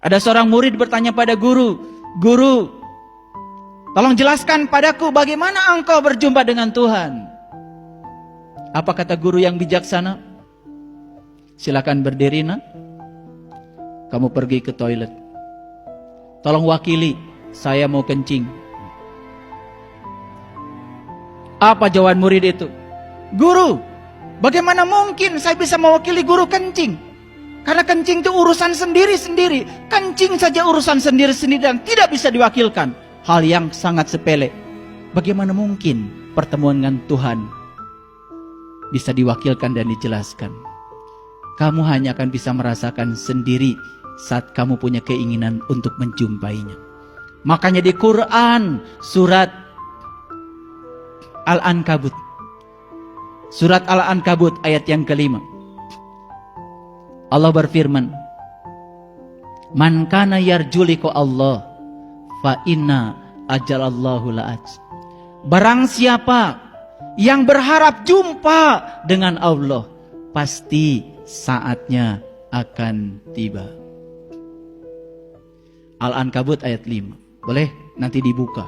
Ada seorang murid bertanya pada guru, "Guru, tolong jelaskan padaku bagaimana engkau berjumpa dengan Tuhan?" Apa kata guru yang bijaksana? "Silakan berdiri, nak. Kamu pergi ke toilet. Tolong wakili, saya mau kencing." Apa jawaban murid itu? "Guru, bagaimana mungkin saya bisa mewakili guru kencing? Karena kencing itu urusan sendiri-sendiri. Kencing saja urusan sendiri-sendiri dan tidak bisa diwakilkan. Hal yang sangat sepele. Bagaimana mungkin pertemuan dengan Tuhan bisa diwakilkan dan dijelaskan? Kamu hanya akan bisa merasakan sendiri saat kamu punya keinginan untuk menjumpainya." Makanya di Quran surat Al-Ankabut, surat Al-Ankabut ayat yang ke-5, Allah berfirman, "Man kana yarju liqa Allah fa inna ajalallahu la'aj." Barang siapa yang berharap jumpa dengan Allah, pasti saatnya akan tiba. Al-Ankabut ayat 5. Boleh nanti dibuka.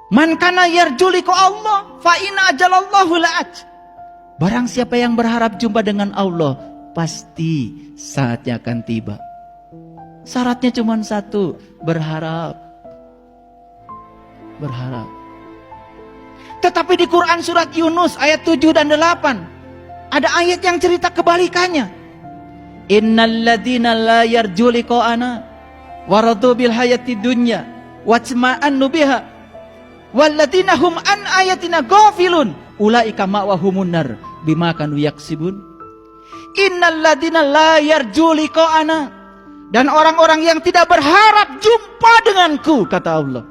Man kana yarju liqa Allah fa inna ajalallahu la'aj. Barang siapa yang berharap jumpa dengan Allah, pasti saatnya akan tiba. Syaratnya cuma satu, berharap. Berharap. Tetapi di Quran surat Yunus ayat 7 dan 8 ada ayat yang cerita kebalikannya. Innal ladzina la yarju liqa'ana waradu bil hayati dunya wajma'annu biha walladzina hum an ayatina ghafilun ulaika ma'wahumun nar bima kanu yaksibun. Innal ladzina la yarju liqa'ana, dan orang-orang yang tidak berharap jumpa denganku, kata Allah.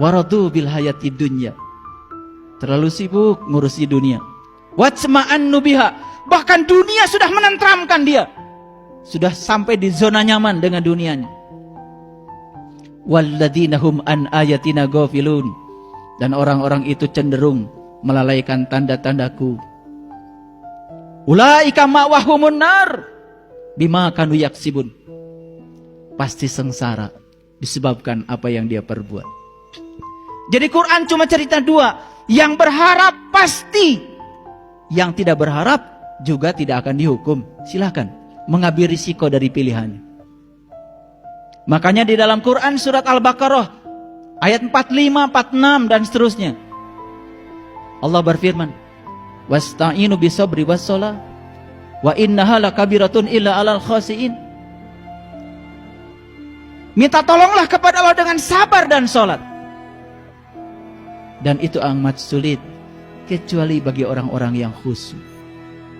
Waradu bil hayati dunya, terlalu sibuk ngurusi dunia. Wajma'annu biha, bahkan dunia sudah menenteramkan dia, sudah sampai di zona nyaman dengan dunianya. Walladzina hum an ayatina ghafilun, dan orang-orang itu cenderung melalaikan tanda-tandaku. Ulaika ma'wahumun nar bima kanu yaksibun, pasti sengsara disebabkan apa yang dia perbuat. Jadi Quran cuma cerita dua, yang berharap pasti, yang tidak berharap juga tidak akan dihukum. Silakan mengambil risiko dari pilihannya. Makanya di dalam Quran surat Al-Baqarah ayat 45, 46 dan seterusnya, Allah berfirman, wasta'inu bisabri wassalah wa innaha lakabiratun illa alal khasiin. Minta tolonglah kepada Allah dengan sabar dan salat, dan itu amat sulit kecuali bagi orang-orang yang khusyuk.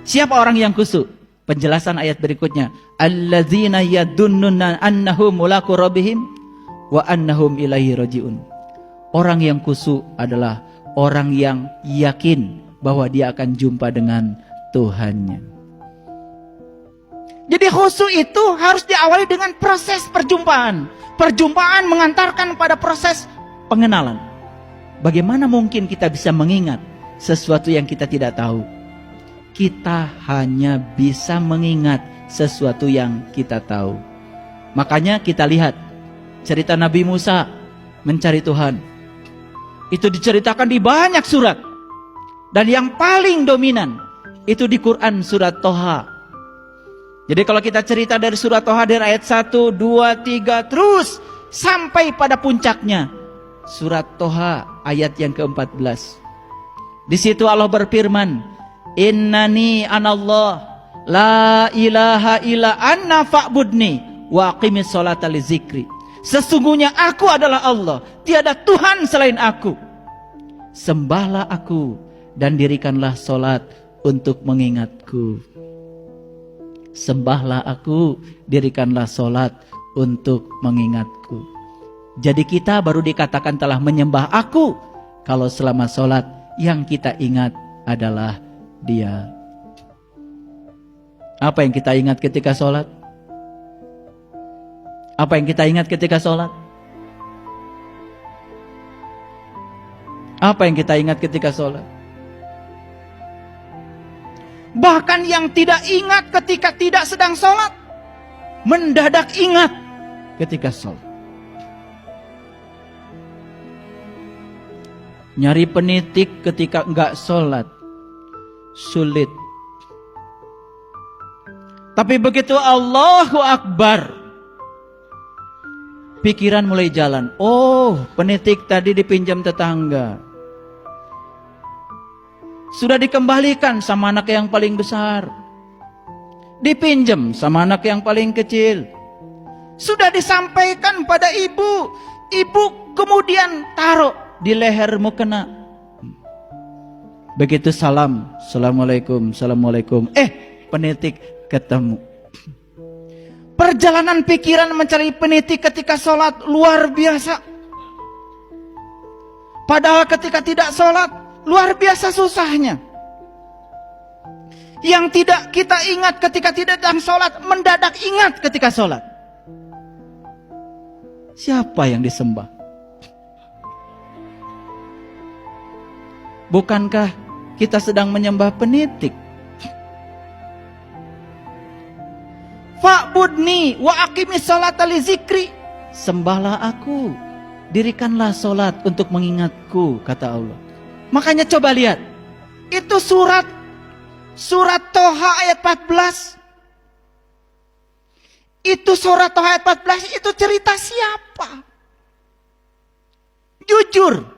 Siapa orang yang khusyuk? Penjelasan ayat berikutnya, alladzina yadunnuna annahum mulaqu rabbihim wa annahum ilaihi rajiun. Orang yang khusyuk adalah orang yang yakin bahwa dia akan jumpa dengan Tuhannya. Jadi khusyuk itu harus diawali dengan proses perjumpaan. Perjumpaan mengantarkan pada proses pengenalan. Bagaimana mungkin kita bisa mengingat sesuatu yang kita tidak tahu? Kita hanya bisa mengingat sesuatu yang kita tahu. Makanya kita lihat cerita Nabi Musa mencari Tuhan. Itu diceritakan di banyak surat. Dan yang paling dominan itu di Quran surat Toha. Jadi kalau kita cerita dari surat Toha dari ayat 1, 2, 3 terus sampai pada puncaknya surat Toha ayat yang ke-14. Di situ Allah berfirman, innani anallah la ilaha illa anna fa'budni wa aqimis sholata li zikri. Sesungguhnya aku adalah Allah, tiada Tuhan selain aku. Sembahlah aku dan dirikanlah sholat untuk mengingatku. Sembahlah aku, dirikanlah sholat untuk mengingatku. Jadi kita baru dikatakan telah menyembah aku kalau selama sholat yang kita ingat adalah Dia. Apa yang kita ingat ketika sholat? Apa yang kita ingat ketika sholat? Apa yang kita ingat ketika sholat? Bahkan yang tidak ingat ketika tidak sedang sholat. mendadak ingat ketika sholat. Nyari penitik ketika enggak sholat sulit. Tapi begitu Allahu Akbar, pikiran mulai jalan. Oh, penitik tadi dipinjam tetangga, sudah dikembalikan sama anak yang paling besar, dipinjam sama anak yang paling kecil, sudah disampaikan pada ibu, ibu kemudian taruh di lehermu kena. Begitu salam, assalamualaikum, assalamualaikum, penitik ketemu. Perjalanan pikiran mencari penitik ketika sholat luar biasa. Padahal ketika tidak sholat luar biasa susahnya. Yang tidak kita ingat ketika tidak dalam sholat, mendadak ingat ketika sholat. Siapa yang disembah? Bukankah kita sedang menyembah penitik? Fa'budni wa aqimis sholata li zikri. Sembahlah aku, dirikanlah sholat untuk mengingatku, kata Allah. Makanya coba lihat, itu surat Toha ayat 14. Itu surat Toha ayat 14, itu cerita siapa? Jujur,